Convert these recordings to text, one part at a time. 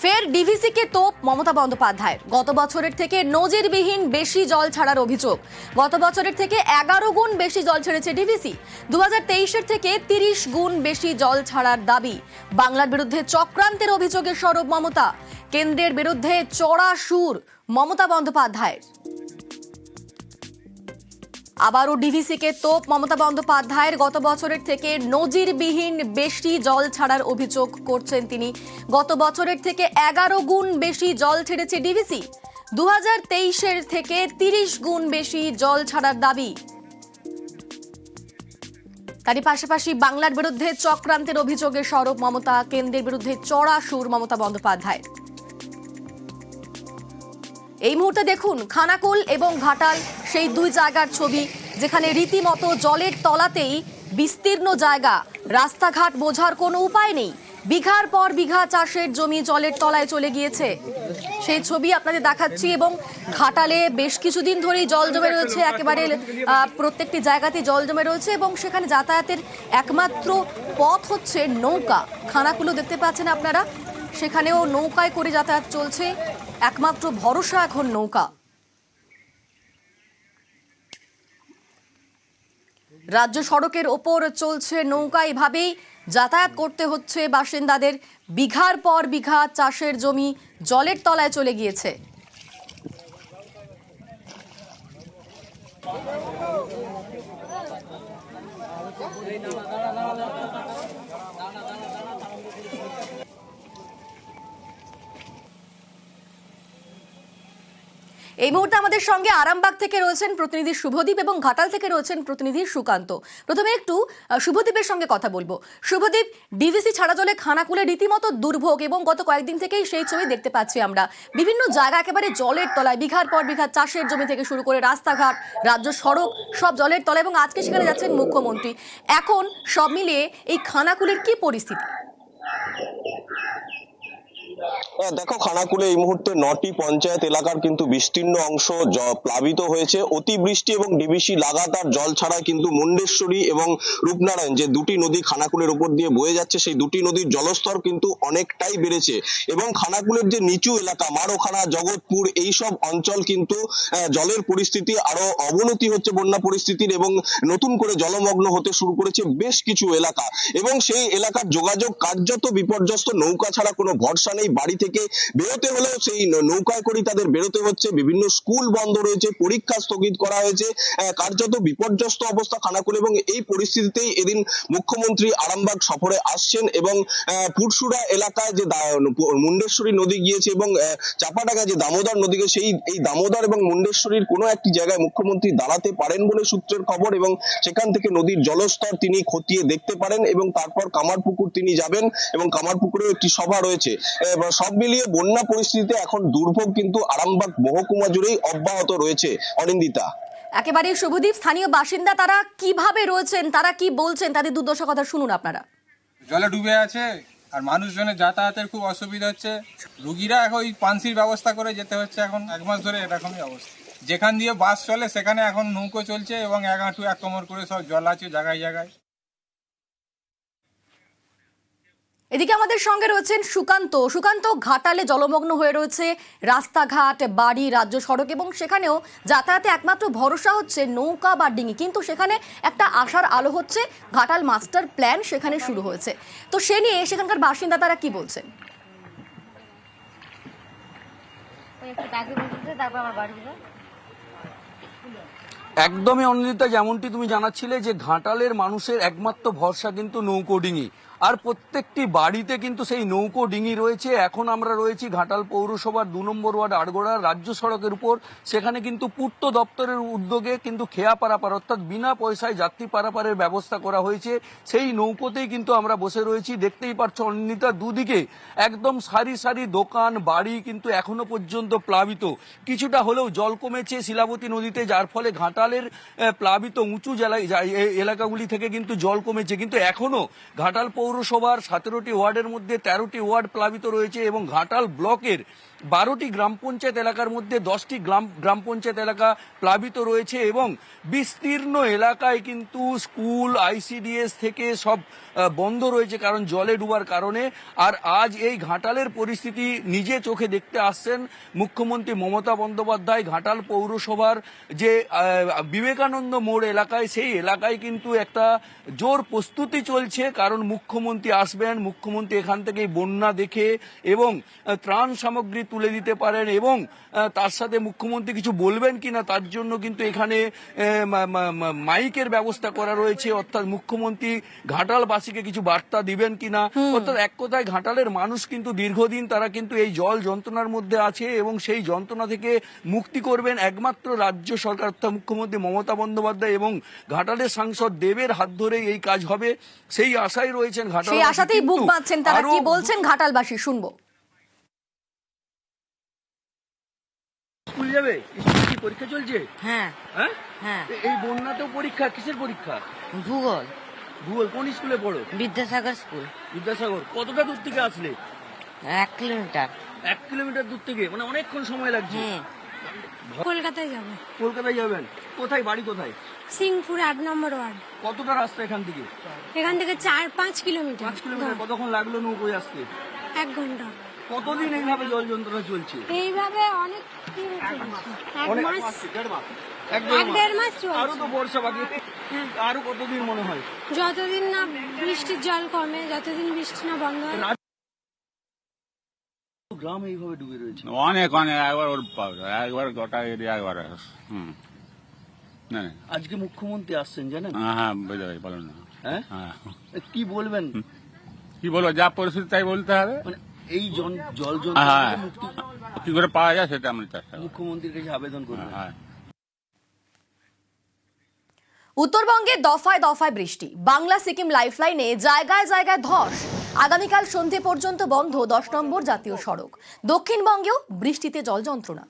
ফের ডিভিসিকে তোপ মমতা বন্দ্যোপাধ্যায়ের। গত বছরের থেকে নজিরবিহীন বেশি জল ছাড়ার অভিযোগ। গত বছরের থেকে 11 গুণ বেশি জল ছেড়েছে ডিভিসি। 2023-এর থেকে 30 গুণ বেশি জল ছাড়ার দাবি। বাংলার বিরুদ্ধে চক্রান্তের অভিযোগে সরব মমতা। কেন্দ্রের বিরুদ্ধে চড়া সুর মমতা বন্দ্যোপাধ্যায়ের। আবারও ডিভিসিকে তোপ মমতা বন্দ্যোপাধ্যায়ের। গত বছরের থেকে নজিরবিহীন বেশি জল ছাড়ার অভিযোগ করছেন তিনি। গত বছরের থেকে 11 গুণ বেশি জল ছেড়েছে ডিভিসি। 2023-এর থেকে 30 গুণ বেশি জল ছাড়ার দাবি। তারই পাশাপাশি বাংলার বিরুদ্ধে চক্রান্তের অভিযোগে সরব মমতা। কেন্দ্রের বিরুদ্ধে চড়া সুর মমতা বন্দ্যোপাধ্যায়ের। এই মুহূর্তে দেখুন খানাকুল এবং ঘাটাল, সেই দুই জায়গার ছবি যেখানে রীতিমতো জলের তলাতেই বিস্তীর্ণ জায়গা। রাস্তাঘাট বোঝার কোনো উপায় নেই। বিঘার পর বিঘা চাষের জমি জলের তলায় চলে গিয়েছে, সেই ছবি আপনাদের দেখাচ্ছি। এবং ঘাটালে বেশ কিছুদিন ধরেই জল জমে রয়েছে, একেবারে প্রত্যেকটি জায়গাতেই জল জমে রয়েছে এবং সেখানে যাতায়াতের একমাত্র পথ হচ্ছে নৌকা। খানাকুলও দেখতে পাচ্ছেন আপনারা, সেখানেও নৌকায় করে যাতায়াত চলছে। একমাত্র ভরসা এখন নৌকা। রাজ্য সড়কের ওপর চলছে নৌকা, এভাবেই যাতায়াত করতে হচ্ছে বাসিন্দাদের। বিঘার পর বিঘা চাষের জমি জলের তলায় চলে গিয়েছে। এই মুহূর্তে আমাদের সঙ্গে আরামবাগ থেকে রয়েছেন প্রতিনিধি শুভদীপ এবং ঘাটাল থেকে রয়েছেন প্রতিনিধি সুকান্ত। প্রথমে একটু শুভদীপের সঙ্গে কথা বলবো। শুভদীপ, ডিভিসি ছাড়া জলে খানাকুলে রীতিমতো দুর্ভোগ এবং গত কয়েকদিন থেকেই সেই ছবি দেখতে পাচ্ছি আমরা। বিভিন্ন জায়গা একেবারে জলের তলায়, বিঘার পর বিঘা চাষের জমি থেকে শুরু করে রাস্তাঘাট, রাজ্য সড়ক সব জলের তলায়, এবং আজকে সেখানে যাচ্ছেন মুখ্যমন্ত্রী। এখন সব মিলিয়ে এই খানাকুলের কি পরিস্থিতি? দেখো, খানাকুলে এই মুহূর্তে 9টি পঞ্চায়েত এলাকার কিন্তু বিস্তীর্ণ অংশ প্লাবিত হয়েছে। অতিবৃষ্টি এবং ডিভিসি লাগাতার জল ছাড়ায় কিন্তু মুন্ডেশ্বরী এবং রূপনারায়ণ, যে দুটি নদী খানাকুলের উপর দিয়ে বয়ে যাচ্ছে, সেই দুটি নদীর জলস্তর কিন্তু অনেকটাই বেড়েছে এবং খানাকুলের যে নিচু এলাকা মারোখানা, জগৎপুর, এইসব অঞ্চল কিন্তু জলের পরিস্থিতি আরো অবনতি হচ্ছে বন্যা পরিস্থিতির, এবং নতুন করে জলমগ্ন হতে শুরু করেছে বেশ কিছু এলাকা এবং সেই এলাকার যোগাযোগ কার্যত বিপর্যস্ত। নৌকা ছাড়া কোনো ভরসা নেই। বাড়ি থেকে বেরোতে হলেও সেই নৌকায় করে তাদের বেরোতে হচ্ছে। বিভিন্ন স্কুল বন্ধ রয়েছে, পরীক্ষা স্থগিত করা হয়েছে। কার্যত বিপর্যস্ত অবস্থা খানাকুল, এবং এই পরিস্থিতিতেই এদিন মুখ্যমন্ত্রী আরামবাগ সফরে আসছেন এবং পুরসুরা এলাকায় যে মুন্ডেশ্বরী নদী গিয়েছে এবং চাপাডাঙ্গা যে দামোদর নদী গিয়েছে, এই দামোদর এবং মুন্ডেশ্বরীর কোনো একটি জায়গায় মুখ্যমন্ত্রী দাঁড়াতে পারেন বলে সূত্রের খবর, এবং সেখান থেকে নদীর জলস্তর তিনি খতিয়ে দেখতে পারেন এবং তারপর কামারপুকুর তিনি যাবেন এবং কামারপুকুরেও একটি সভা রয়েছে। সব মিলিয়ে বন্যা পরিস্থিতিতে এখন দুর্ভোগ কিন্তু আরামবাগ মহকুমা জুড়েই অব্যাহত রয়েছে। অনিন্দিতা, একেবারে শুভদীপ, স্থানীয় বাসিন্দা তারা কিভাবে রয়েছেন, তারা কি বলছেন, তাদের দুর্দশা কথা শুনুন আপনারা। জলে ডুবে আছে আর মানুষজনের যাতায়াতের খুব অসুবিধা হচ্ছে। রুগীরা এখন ওই পানসির ব্যবস্থা করে যেতে হচ্ছে। এখন 1 মাস ধরে এরকমই অবস্থা। যেখান দিয়ে বাস চলে সেখানে এখন নৌকো চলছে এবং 1 হাঁটু 1 কোমর করে সব জল আছে জায়গায় জায়গায়। এদিকে আমাদের সঙ্গে রয়েছেন সুকান্ত। সুকান্ত, ঘাটালে জলমগ্ন হয়ে রয়েছে রাস্তাঘাট, বাড়ি, রাজ্য সড়ক, এবং সেখানেও যাতায়াতে একমাত্র ভরসা হচ্ছে নৌকা বা ডিঙি। কিন্তু সেখানে একটা আশার আলো হচ্ছে, ঘাটাল মাস্টার প্ল্যান সেখানে শুরু হয়েছে। তো সে নিয়ে সেখানকার বাসিন্দা তারা কি বলছেন? একদমই অনিন্দিতা, যেমনটি তুমি জানাচ্ছিলে যে ঘাটালের মানুষের একমাত্র ভরসা কিন্তু নৌকো ডিঙি, আর প্রত্যেকটি বাড়িতে কিন্তু সেই নৌকো ডিঙি রয়েছে। এখন আমরা রয়েছি ঘাটাল পৌরসভার 2 নম্বর ওয়ার্ড আড়গোড়া রাজ্য সড়কের উপর। সেখানে কিন্তু পূর্ত দপ্তরের উদ্যোগে কিন্তু খেয়া পারাপার, অর্থাৎ বিনা পয়সায় যাত্রী পারাপারের ব্যবস্থা করা হয়েছে। সেই নৌকোতেই কিন্তু আমরা বসে রয়েছি। দেখতেই পাচ্ছ অনিন্দিতা, দুদিকে একদম সারি সারি দোকান বাড়ি কিন্তু এখনো পর্যন্ত প্লাবিত। কিছুটা হলেও জল কমেছে শিলাবতী নদীতে, যার ফলে ঘাটালের প্লাবিত উঁচু এলাকাগুলি থেকে কিন্তু জল কমেছে, কিন্তু এখনো ঘাটাল পৌরসভার 17টি ওয়ার্ডের মধ্যে 13টি ওয়ার্ড প্লাবিত রয়েছে এবং ঘাটাল ব্লকের 12টি গ্রাম পঞ্চায়েত এলাকার মধ্যে 10টি গ্রাম পঞ্চায়েত এলাকা প্লাবিত রয়েছে এবং বিস্তীর্ণ এলাকায় কিন্তু স্কুল আইসিডিএস থেকে সব বন্ধ রয়েছে কারণ জলে ডুবার কারণে। আর আজ এই ঘাটালের পরিস্থিতি নিজে চোখে দেখতে আসছেন মুখ্যমন্ত্রী মমতা বন্দ্যোপাধ্যায়। ঘাটাল পৌরসভার যে বিবেকানন্দ মোড় এলাকায়, সেই এলাকায় কিন্তু একটা জোর প্রস্তুতি চলছে কারণ মুখ্যমন্ত্রী আসবেন, মুখ্যমন্ত্রী এখান থেকেই বন্যা দেখে এবং ত্রাণ সামগ্রী তুলে দিতে পারেন এবং তার সাথে মুখ্যমন্ত্রী কিছু বলবেন কিনা তার জন্য কিন্তু এখানে মাইকের ব্যবস্থা করা রয়েছে, অর্থাৎ মুখ্যমন্ত্রী ঘাটালবাসীকে কিছু বার্তা দিবেন কিনা। অর্থাৎ এক কথায় ঘাটালের মানুষ কিন্তু দীর্ঘদিন তারা কিন্তু এই জল যন্ত্রণার মধ্যে আছে এবং সেই যন্ত্রণা থেকে মুক্তি করবেন একমাত্র রাজ্য সরকার অর্থাৎ মুখ্যমন্ত্রী মমতা বন্দ্যোপাধ্যায় এবং ঘাটালের সাংসদ দেবের হাত ধরেই এই কাজ হবে সেই আশাই রয়েছেন ঘাটাল। সেই আশাতেই বুক বাঁধছেন তারা। কি বলছেন ঘাটালবাসী শুনবো। স্কুল যাবে? স্কুলে কি পরীক্ষা চলছে? হ্যাঁ হ্যাঁ হ্যাঁ এই বন্যাতেও পরীক্ষা? কিসের পরীক্ষা? ভূগোল ভূগোল। কোন স্কুলে পড়ো? বিদ্যাসাগর স্কুল। বিদ্যাসাগর। কতটা দূর থেকে আসলে? 1 কিলোমিটার। 1 কিলোমিটার দূর থেকে, মানে অনেকক্ষণ সময় লাগছে। হ্যাঁ কলকাতায় যাব। কলকাতায় যাবেন? কোথায় বাড়ি? কোথায়? সিংপুর 8 নম্বর ওয়ার্ড। কতটা রাস্তা এখান থেকে? এখান থেকে 4-5 কিলোমিটার। 5 কিলোমিটার। কতক্ষণ লাগলো নৌকোয় আসতে? 1 ঘন্টা। কতদিন এইভাবে জল যন্ত্রণা চলছে? এইভাবে অনেক দিন চলছে। এক মাস। এক দেড় মাস চলছে। আরো তো বর্ষা বাকি, আরো কতদিন মনে হয়? যতদিন না বৃষ্টির জল কমে, যতদিন বৃষ্টি না বন্ধ হয়। গ্রাম এইভাবে ডুবে রয়েছে। অনেক অনেক একবার ওর একবার গোটা এরিয়া একবার না। আজকে মুখ্যমন্ত্রী আসছেন জানেন? হ্যাঁ বুঝতে পারি, বলুন না। হ্যাঁ হ্যাঁ কি বলবেন? কি বলবো, যা পরিস্থিতি তাই বলতে হবে। মানে এই জল হ্যাঁ যন্ত্রণা মুক্তি কি করে পাওয়া যায় সেটা আমরা চেষ্টা করবো। মুখ্যমন্ত্রীর কাছে আবেদন করবেন। হ্যাঁ উত্তরবঙ্গে দফায় দফায় বৃষ্টি, বাংলা সিকিম লাইফলাইনে জায়গায় জায়গায় ধস। আগামীকাল সন্ধে পর্যন্ত বন্ধ 10 নম্বর জাতীয় সড়ক। দক্ষিণবঙ্গেও বৃষ্টিতে জল যন্ত্রণা।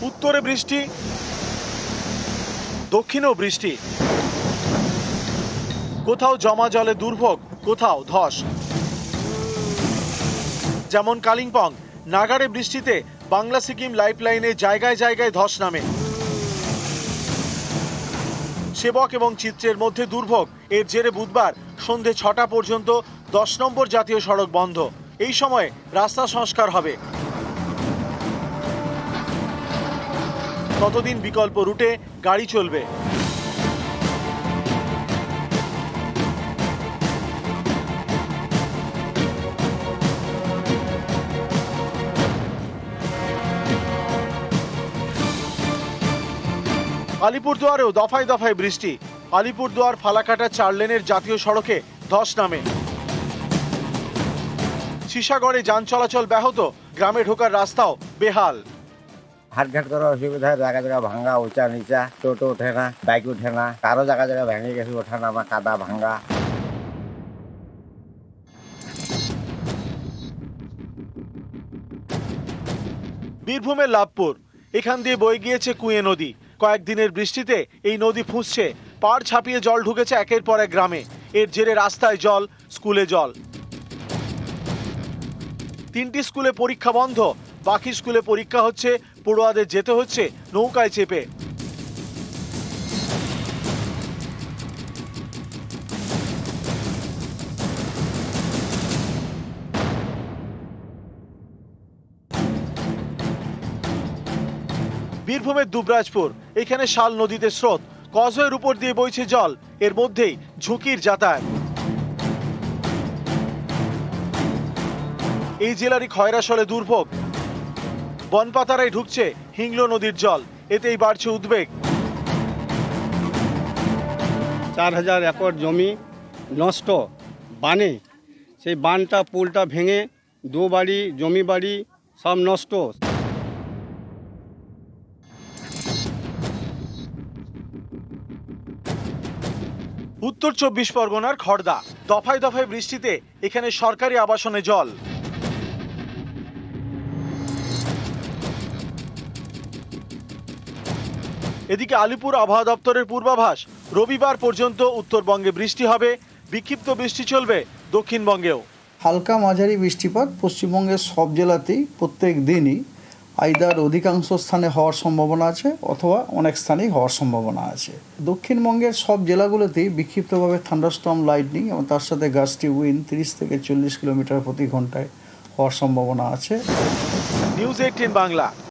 উত্তরে বৃষ্টি, দক্ষিণেও বৃষ্টি, কোথাও জমা জলে দুর্ভোগ, কোথাও ধস। যেমন কালিম্পং, নাগাড়ে বৃষ্টিতে বাংলা সিকিম লাইফলাইনে জায়গায় জায়গায় ধস নামে। সেবক এবং চিত্রের মধ্যে দুর্ভোগ। এর জেরে বুধবার সন্ধে 6টা পর্যন্ত 10 নম্বর জাতীয় সড়ক বন্ধ। এই সময়ে রাস্তা সংস্কার হবে। ততদিন বিকল্প রুটে গাড়ি চলবে। আলিপুরদুয়ারেও দফায় দফায় বৃষ্টি। আলিপুরদুয়ার ফালাকাটা 4 লেনের জাতীয় সড়কে ধস নামে। সিসাগড়ে যান চলাচল ব্যাহত, গ্রামে ঢোকার রাস্তাও বেহাল। হাটঘাট করার অসুবিধা, জায়গা জায়গা ভাঙ্গা, উঁচা নিচা, টোটো ওঠে না, বাইক ওঠে না, কারো জায়গা জায়গা ভেঙে গেছে, ওঠা নামা, কাদা ভাঙ্গা। বীরভূমের লাভপুর, এখান দিয়ে বয়ে গিয়েছে কুঁয়ে নদী। কয়েকদিনের বৃষ্টিতে এই নদী ফুঁসছে, পাড় ছাপিয়ে জল ঢুকেছে একের পর এক গ্রামে। এর জেরে রাস্তায় জল, স্কুলে জল। 3টি স্কুলে পরীক্ষা বন্ধ, বাকি স্কুলে পরীক্ষা হচ্ছে, পড়ুয়াদের যেতে হচ্ছে নৌকায় চেপে। বীরভূমের দুবরাজপুর, এখানে শাল নদীতে স্রোত, কজওয়ের উপর দিয়ে বইছে জল, এর মধ্যেই ঝুঁকির যাতায়াত। এই জেলারই খয়রাশলে দুর্ভোগ, বনপাতারায় ঢুকছে হিংলো নদীর জল, এতেই বাড়ছে উদ্বেগ। 4000 একর জমি নষ্ট বানে, সেই বানটা পুলটা ভেঙে 2 বাড়ি জমি বাড়ি সব নষ্ট। উত্তর 24 পরগনার খড়দা, দফায় দফায় বৃষ্টিতে এখানে সরকারি আবাসনে জল। এদিকে আলিপুর আবহাওয়া দপ্তরের পূর্বাভাস, রবিবার পর্যন্ত উত্তরবঙ্গে বৃষ্টি হবে, বিক্ষিপ্ত বৃষ্টি চলবে দক্ষিণবঙ্গেও। হালকা মাঝারি বৃষ্টিপাত পশ্চিমবঙ্গের সব জেলাতেই প্রত্যেক দিনই আইদার অধিকাংশ স্থানে হওয়ার সম্ভাবনা আছে অথবা অনেক স্থানেই হওয়ার সম্ভাবনা আছে। দক্ষিণবঙ্গের সব জেলাগুলোতেই বিক্ষিপ্তভাবে থান্ডারস্টর্ম, লাইটনিং এবং তার সাথে গাস্টি উইন্ড 30 থেকে 40 কিলোমিটার প্রতি ঘন্টায় হওয়ার সম্ভাবনা আছে। নিউজ 18 বাংলা।